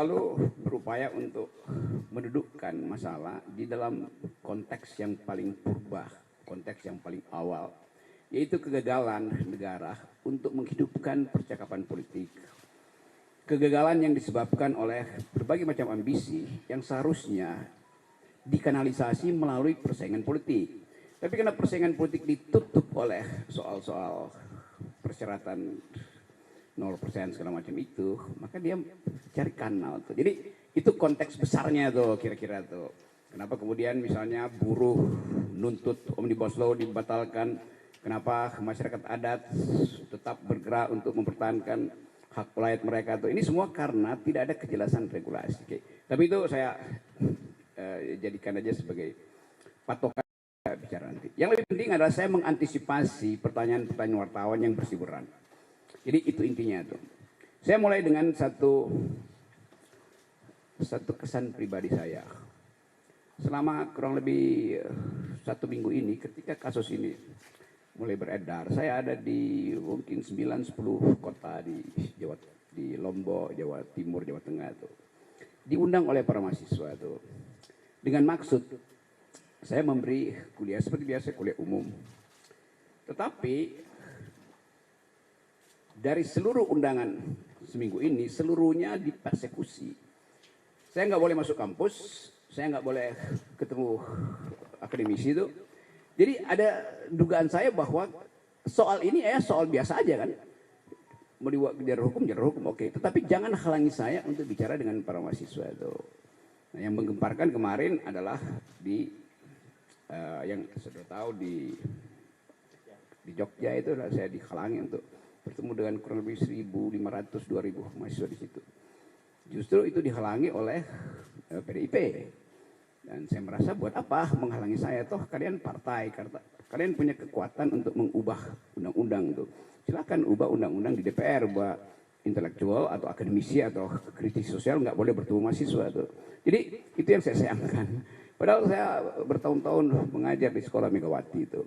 selalu berupaya untuk mendudukkan masalah di dalam konteks yang paling purba, konteks yang paling awal, yaitu kegagalan negara untuk menghidupkan percakapan politik. Kegagalan yang disebabkan oleh berbagai macam ambisi yang seharusnya dikanalisasi melalui persaingan politik. Tapi karena persaingan politik ditutup oleh soal-soal persyaratan 0% segala macam itu, maka dia cari kanal tuh. Jadi itu konteks besarnya tuh kira-kira tuh. Kenapa kemudian misalnya buruh nuntut Omnibus Law dibatalkan, kenapa masyarakat adat tetap bergerak untuk mempertahankan hak rakyat mereka tuh. Ini semua karena tidak ada kejelasan regulasi. Oke. Tapi itu saya jadikan aja sebagai patokan bicara nanti. Yang lebih penting adalah saya mengantisipasi pertanyaan-pertanyaan wartawan yang berseliweran. Jadi itu intinya tuh. Saya mulai dengan satu kesan pribadi saya. Selama kurang lebih 1 minggu ini, ketika kasus ini mulai beredar, saya ada di mungkin 9-10 kota di Lombok, Jawa Timur, Jawa Tengah tuh. Diundang oleh para mahasiswa tuh. Dengan maksud saya memberi kuliah seperti biasa, kuliah umum. Tetapi dari seluruh undangan seminggu ini, seluruhnya dipersekusi. Saya nggak boleh masuk kampus, saya nggak boleh ketemu akademisi itu. Jadi ada dugaan saya bahwa soal ini soal biasa aja kan. Mau dibuat jalur hukum, oke. Tetapi jangan halangi saya untuk bicara dengan para mahasiswa itu. Nah, yang menggemparkan kemarin adalah yang sudah tahu di Jogja itu saya dihalangi untuk bertemu dengan kurang lebih 1.500-2.000 mahasiswa di situ. Justru itu dihalangi oleh PDIP. Dan saya merasa buat apa menghalangi saya? Toh kalian partai, kalian punya kekuatan untuk mengubah undang-undang itu. Silakan ubah undang-undang di DPR, bahwa intelektual atau akademisi atau kritis sosial nggak boleh bertemu mahasiswa tuh. Jadi itu yang saya sayangkan. Padahal saya bertahun-tahun mengajar di sekolah Megawati itu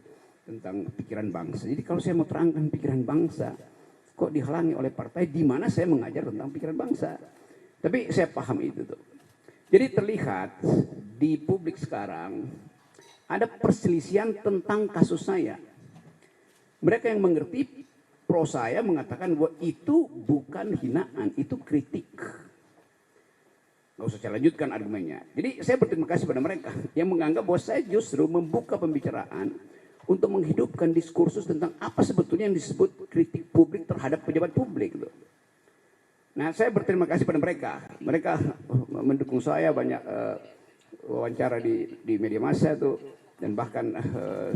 tentang pikiran bangsa. Jadi kalau saya mau terangkan pikiran bangsa, kok dihalangi oleh partai di mana saya mengajar tentang pikiran bangsa. Tapi saya paham itu tuh. Jadi terlihat di publik sekarang ada perselisihan tentang kasus saya. Mereka yang mengerti pro saya mengatakan bahwa itu bukan hinaan, itu kritik. Nggak usah saya lanjutkan argumennya. Jadi saya berterima kasih pada mereka yang menganggap bahwa saya justru membuka pembicaraan untuk menghidupkan diskursus tentang apa sebetulnya yang disebut kritik publik terhadap pejabat publik. Nah, saya berterima kasih pada mereka. Mereka mendukung saya, banyak wawancara di media massa itu, dan bahkan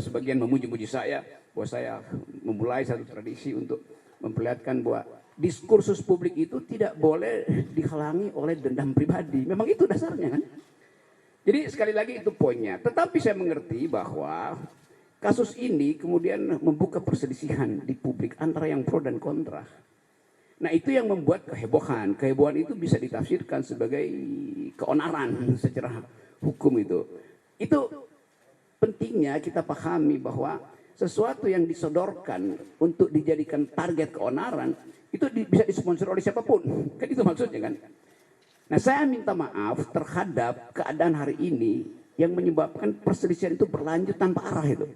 sebagian memuji-muji saya bahwa saya memulai satu tradisi untuk memperlihatkan bahwa diskursus publik itu tidak boleh dihalangi oleh dendam pribadi. Memang itu dasarnya kan. Jadi sekali lagi itu poinnya. Tetapi saya mengerti bahwa kasus ini kemudian membuka perselisihan di publik antara yang pro dan kontra. Nah itu yang membuat kehebohan. Kehebohan itu bisa ditafsirkan sebagai keonaran secara hukum itu. Itu pentingnya kita pahami bahwa sesuatu yang disodorkan untuk dijadikan target keonaran itu bisa disponsor oleh siapapun. Kan itu maksudnya kan. Nah saya minta maaf terhadap keadaan hari ini yang menyebabkan perselisihan itu berlanjut tanpa arah itu.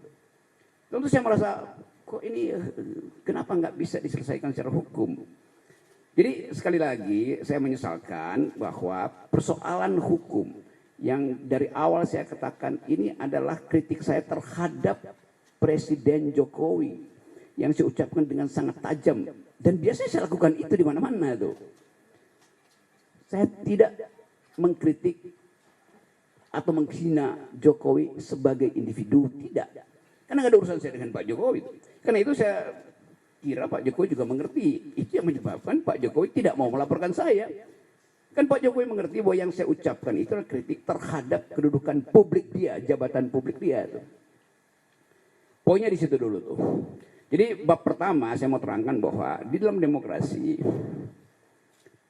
Tentu saya merasa kok ini kenapa nggak bisa diselesaikan secara hukum. Jadi sekali lagi saya menyesalkan bahwa persoalan hukum yang dari awal saya katakan ini adalah kritik saya terhadap Presiden Jokowi yang saya ucapkan dengan sangat tajam dan biasanya saya lakukan itu di mana-mana tuh. Saya tidak mengkritik atau menghina Jokowi sebagai individu, tidak. Karena nggak ada urusan saya dengan Pak Jokowi. Karena itu saya kira Pak Jokowi juga mengerti. Itu yang menyebabkan Pak Jokowi tidak mau melaporkan saya. Kan Pak Jokowi mengerti bahwa yang saya ucapkan itu adalah kritik terhadap kedudukan publik dia, jabatan publik dia. Tuh. Poinnya di situ dulu tuh. Jadi bab pertama saya mau terangkan bahwa di dalam demokrasi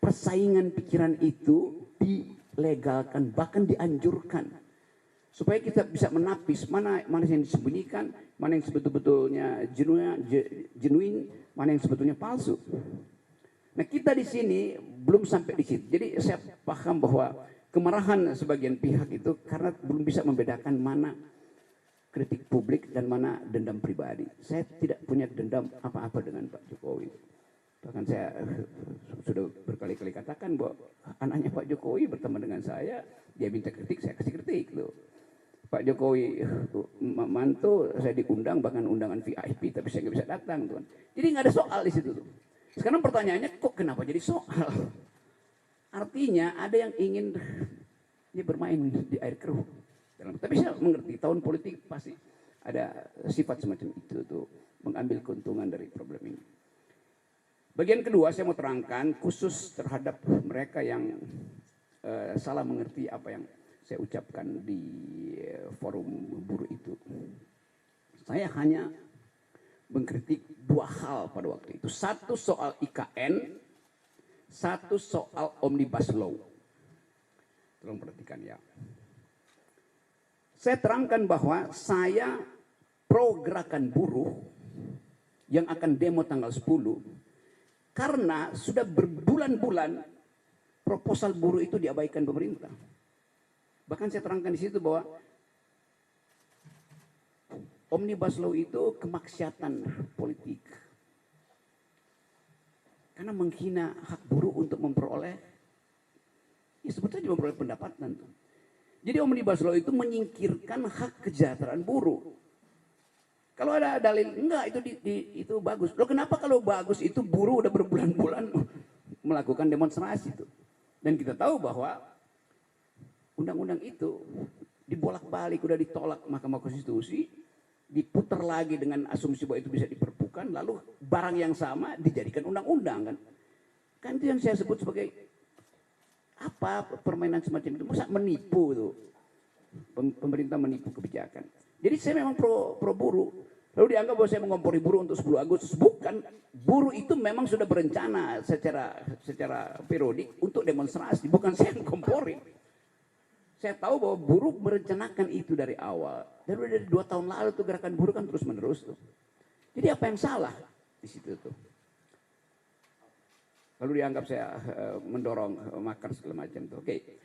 persaingan pikiran itu dilegalkan, bahkan dianjurkan. Supaya kita bisa menapis mana yang disembunyikan, mana yang sebetulnya genuine, mana yang sebetulnya palsu. Nah kita di sini belum sampai di situ. Jadi saya paham bahwa kemarahan sebagian pihak itu karena belum bisa membedakan mana kritik publik dan mana dendam pribadi. Saya tidak punya dendam apa-apa dengan Pak Jokowi. Bahkan saya sudah berkali-kali katakan bahwa anaknya Pak Jokowi berteman dengan saya, dia minta kritik, saya kasih kritik loh. Pak Jokowi mantu, saya diundang bahkan undangan VIP, tapi saya nggak bisa datang, tuan. Jadi nggak ada soal di situ tuh. Sekarang pertanyaannya, kok kenapa jadi soal? Artinya ada yang ingin dia bermain di air keruh. Tapi saya mengerti tahun politik pasti ada sifat semacam itu tuh, mengambil keuntungan dari problem ini. Bagian kedua saya mau terangkan khusus terhadap mereka yang salah mengerti apa yang saya ucapkan di forum buruh itu. Saya hanya mengkritik dua hal pada waktu itu. Satu soal IKN, satu soal Omnibus Law. Tolong perhatikan ya. Saya terangkan bahwa saya pro gerakan buruh yang akan demo tanggal 10 karena sudah berbulan-bulan proposal buruh itu diabaikan pemerintah. Bahkan saya terangkan di situ bahwa Omnibus Law itu kemaksiatan politik. Karena menghina hak buruh untuk memperoleh, ya sebetulnya memperoleh pendapatan. Jadi Omnibus Law itu menyingkirkan hak kesejahteraan buruh. Kalau ada dalil, enggak itu bagus. Loh kenapa kalau bagus itu buruh udah berbulan-bulan melakukan demonstrasi itu. Dan kita tahu bahwa undang-undang itu dibolak-balik, udah ditolak Mahkamah Konstitusi, diputar lagi dengan asumsi bahwa itu bisa diperpukan, lalu barang yang sama dijadikan undang-undang kan. Kan itu yang saya sebut sebagai apa permainan semacam itu, masa menipu tuh. Pemerintah menipu kebijakan. Jadi saya memang pro buruh. Lalu dianggap bahwa saya mengompori buruh untuk 10 Agustus. Bukan, buruh itu memang sudah berencana secara periodik untuk demonstrasi. Bukan saya yang kompori. Saya tahu bahwa buruh merencanakan itu dari awal. Dari 2 tahun lalu tuh gerakan buruh kan terus menerus tuh. Jadi apa yang salah di situ tuh? Lalu dianggap saya mendorong makar segala macam tuh. Oke,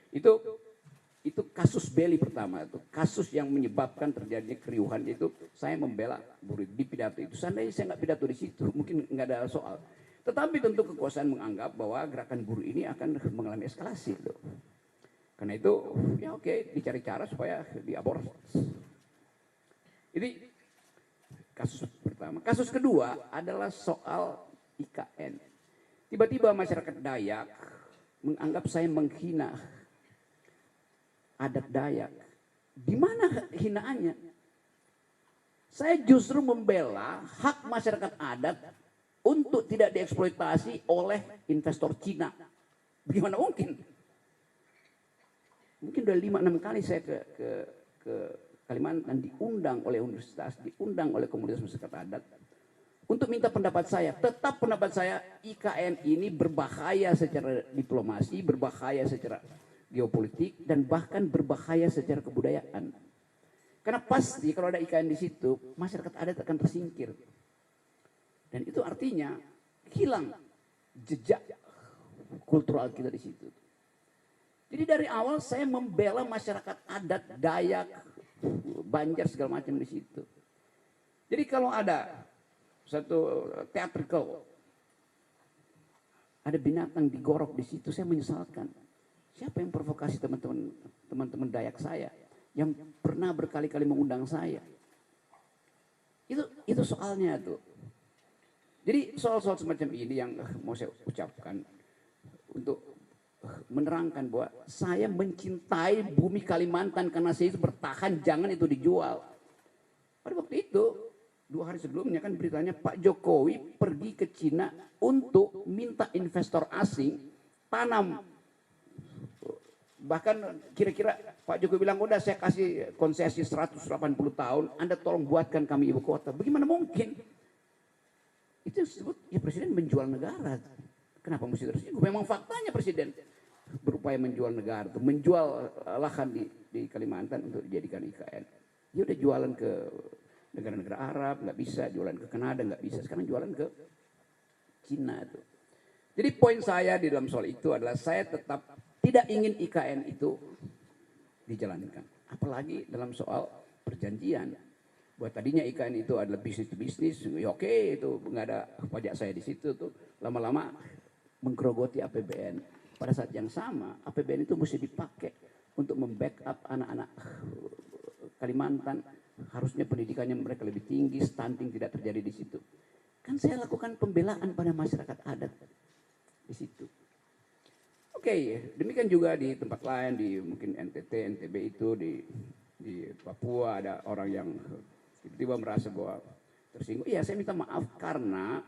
itu kasus Beli pertama itu, kasus yang menyebabkan terjadinya keriuhan itu. Saya membela buruh di pidato itu. Seandainya saya nggak pidato di situ, mungkin nggak ada soal. Tetapi tentu kekuasaan menganggap bahwa gerakan buruh ini akan mengalami eskalasi tuh. Karena itu, ya oke, dicari cara supaya diaborsi. Ini kasus pertama. Kasus kedua adalah soal IKN. Tiba-tiba masyarakat Dayak menganggap saya menghina adat Dayak. Di mana hinaannya? Saya justru membela hak masyarakat adat untuk tidak dieksploitasi oleh investor Cina. Bagaimana mungkin? Mungkin udah 5-6 kali saya ke Kalimantan diundang oleh universitas, diundang oleh komunitas masyarakat adat untuk minta pendapat saya. Tetap pendapat saya, IKN ini berbahaya secara diplomasi, berbahaya secara geopolitik, dan bahkan berbahaya secara kebudayaan. Karena pasti kalau ada IKN di situ, masyarakat adat akan tersingkir. Dan itu artinya hilang jejak kultural kita di situ. Jadi dari awal saya membela masyarakat adat, Dayak, Banjar segala macam di situ. Jadi kalau ada satu theatrical, ada binatang digorok di situ, saya menyesalkan. Siapa yang provokasi teman-teman Dayak saya yang pernah berkali-kali mengundang saya? Itu soalnya tuh. Jadi soal-soal semacam ini yang mau saya ucapkan untuk menerangkan bahwa saya mencintai bumi Kalimantan karena saya itu bertahan, jangan itu dijual. Pada waktu itu 2 hari sebelumnya kan beritanya Pak Jokowi pergi ke Cina untuk minta investor asing tanam. Bahkan kira-kira Pak Jokowi bilang, udah saya kasih konsesi 180 tahun, Anda tolong buatkan kami ibu kota. Bagaimana mungkin? Itu disebut ya presiden menjual negara. Kenapa mesti tersinggung? Memang faktanya presiden berupaya menjual negara, menjual lahan di Kalimantan untuk dijadikan IKN. Dia udah jualan ke negara-negara Arab, nggak bisa, jualan ke Kanada nggak bisa, sekarang jualan ke Cina tuh. Jadi poin saya di dalam soal itu adalah saya tetap tidak ingin IKN itu dijalankan. Apalagi dalam soal perjanjian. Buat tadinya IKN itu adalah bisnis to bisnis, ya oke itu nggak ada pajak saya di situ tuh. Lama-lama menggerogoti APBN. Pada saat yang sama APBN itu mesti dipakai untuk membackup anak-anak Kalimantan. Harusnya pendidikannya mereka lebih tinggi, stunting tidak terjadi di situ. Kan saya lakukan pembelaan pada masyarakat adat di situ. Oke, demikian juga di tempat lain, di mungkin NTT, NTB itu, di Papua ada orang yang tiba-tiba merasa bahwa tersinggung. Iya, saya minta maaf karena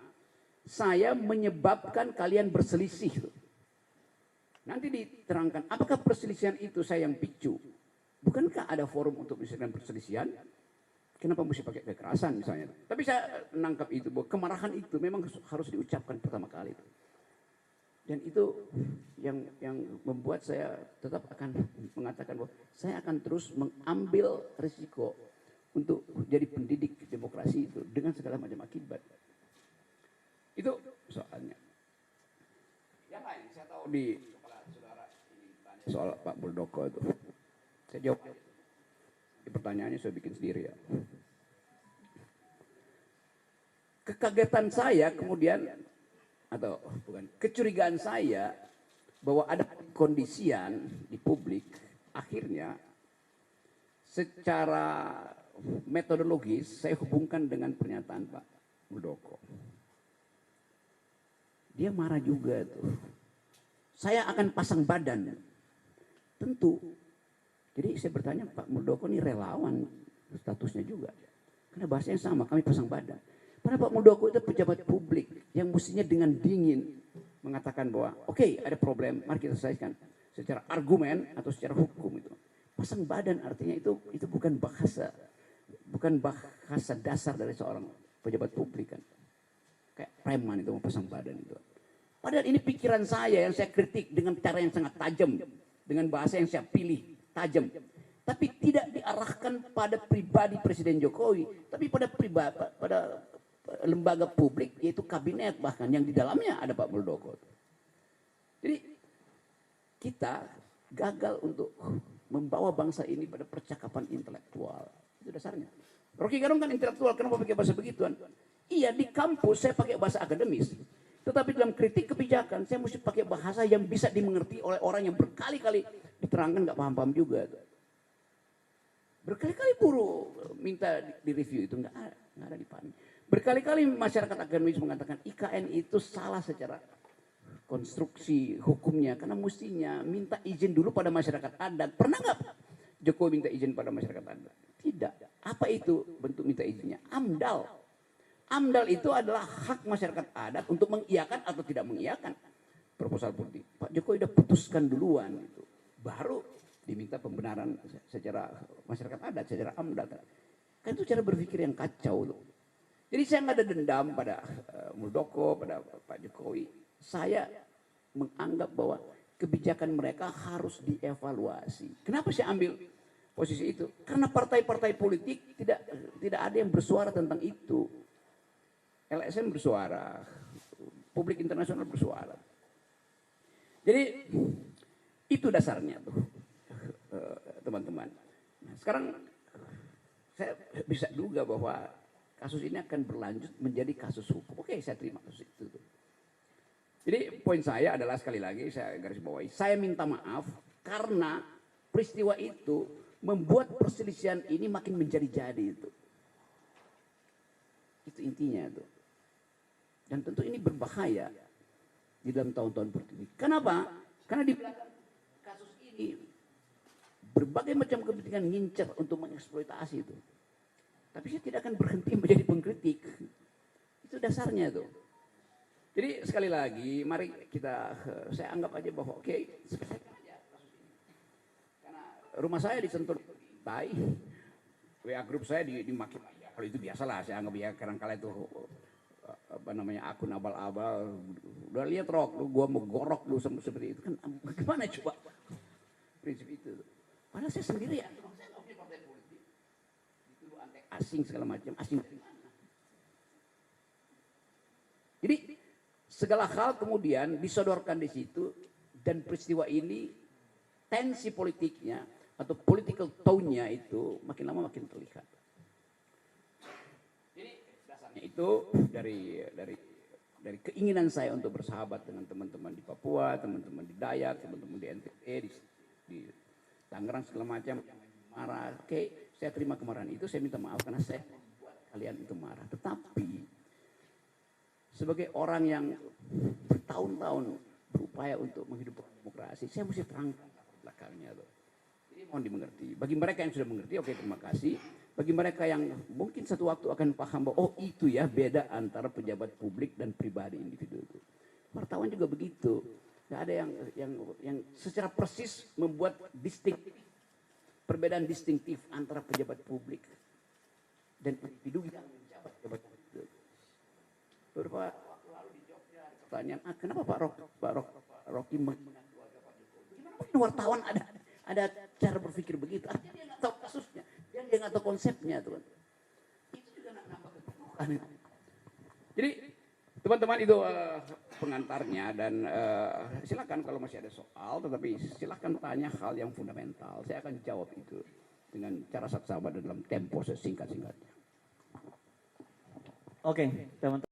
saya menyebabkan kalian berselisih. Nanti diterangkan, apakah perselisihan itu saya yang picu? Bukankah ada forum untuk menyelesaikan perselisihan? Kenapa mesti pakai kekerasan misalnya? Tapi saya menangkap itu bahwa kemarahan itu memang harus diucapkan pertama kali. Dan itu yang membuat saya tetap akan mengatakan bahwa saya akan terus mengambil risiko untuk jadi pendidik demokrasi itu dengan segala macam akibat. Itu soalnya. Yang lain saya tahu di kepala saudara ini tanya soal Pak Muldoko itu. Saya jawab. Di pertanyaannya saya bikin sendiri ya. Kekagetan saya kemudian atau bukan kecurigaan saya bahwa ada kondisian di publik akhirnya secara metodologis saya hubungkan dengan pernyataan Pak Muldoko. Dia marah juga tuh. Saya akan pasang badan. Tentu. Jadi saya bertanya Pak Muldoko ini relawan statusnya juga. Karena bahasanya sama, kami pasang badan. Karena Pak Muldoko itu pejabat publik yang mestinya dengan dingin mengatakan bahwa oke, ada problem, mari kita selesaikan secara argumen atau secara hukum itu. Pasang badan artinya itu bukan bahasa dasar dari seorang pejabat publik kan. Kayak preman itu mau pasang badan itu. Padahal ini pikiran saya yang saya kritik dengan cara yang sangat tajam, dengan bahasa yang saya pilih tajam. Tapi tidak diarahkan pada pribadi Presiden Jokowi, tapi pada lembaga publik yaitu kabinet bahkan yang di dalamnya ada Pak Muldoko. Jadi kita gagal untuk membawa bangsa ini pada percakapan intelektual. Itu dasarnya. Rocky Gerung kan intelektual, kenapa pakai bahasa begituan? Iya, di kampus saya pakai bahasa akademis. Tetapi dalam kritik kebijakan saya mesti pakai bahasa yang bisa dimengerti oleh orang yang berkali-kali diterangkan nggak paham-paham juga. Berkali-kali buruh minta di-review itu nggak ada dipahami. Berkali-kali masyarakat akademis mengatakan IKN itu salah secara konstruksi hukumnya karena mestinya minta izin dulu pada masyarakat adat. Pernah nggak Jokowi minta izin pada masyarakat adat? Tidak. Apa itu bentuk minta izinnya? AMDAL. AMDAL itu adalah hak masyarakat adat untuk mengiyakan atau tidak mengiyakan proposal politik. Pak Jokowi sudah putuskan duluan itu. Baru diminta pembenaran secara masyarakat adat, secara AMDAL. Kan itu cara berpikir yang kacau loh. Jadi saya nggak ada dendam pada Muldoko, pada Pak Jokowi. Saya menganggap bahwa kebijakan mereka harus dievaluasi. Kenapa saya ambil posisi itu? Karena partai-partai politik tidak ada yang bersuara tentang itu. LSM bersuara, publik internasional bersuara. Jadi itu dasarnya tuh teman-teman. Nah, sekarang saya bisa duga bahwa kasus ini akan berlanjut menjadi kasus hukum. Oke, saya terima kasus itu. Jadi poin saya adalah sekali lagi saya garis bawahi. Saya minta maaf karena peristiwa itu membuat perselisihan ini makin menjadi-jadi itu. Itu intinya itu. Dan tentu ini berbahaya di dalam tahun-tahun berikutnya. Kenapa? Karena di belakang kasus ini berbagai macam kepentingan ngincer untuk mengeksploitasi itu. Tapi saya tidak akan berhenti menjadi pengkritik. Itu dasarnya tuh. Jadi sekali lagi, mari saya anggap aja bahwa oke, selesaikan aja kasus ini. Karena rumah saya disentuh tai, WA grup saya dimaki. Ya, kalau itu biasalah, saya anggap ya kadang-kala itu akun abal-abal. Udah lihat Rok, gua mau gorok lu seperti itu kan? Gimana coba prinsip itu? Padahal saya sendirian. Saya nggak punya partai politik. Itu antek asing segala macam, asing dari mana? Jadi segala hal kemudian disodorkan di situ, dan peristiwa ini tensi politiknya atau political tone-nya itu makin lama makin terlihat. Jadi dasarnya itu dari keinginan saya untuk bersahabat dengan teman-teman di Papua, teman-teman di Dayak, teman-teman di NTB, di Tangerang segala macam yang marah. Oke, saya terima kemarahan itu, saya minta maaf karena saya membuat kalian itu marah. Tetapi sebagai orang yang bertahun-tahun berupaya untuk menghidupkan demokrasi, saya mesti terangkan belakangnya tuh. Jadi mohon dimengerti. Bagi mereka yang sudah mengerti, oke, terima kasih. Bagi mereka yang mungkin satu waktu akan paham bahwa oh itu ya beda antara pejabat publik dan pribadi individu itu. Wartawan juga begitu. Gak ada yang secara persis membuat perbedaan distintif antara pejabat publik dan individu yang menjabat pejabat publik. Beberapa waktu lalu di Jogja ada pertanyaan, kenapa Pak Rocky mengaku keluarga Pak Jokowi? Gimana mungkin wartawan ada cara berpikir begitu? Artinya dia nggak tahu kasusnya, dia nggak tahu konsepnya, tuh. Itu juga nambah kebutuhan. Jadi teman-teman itu pengantarnya, dan silakan kalau masih ada soal, tetapi silakan tanya hal yang fundamental. Saya akan jawab itu dengan cara saksama dalam tempo sesingkat-singkatnya. Oke, teman-teman.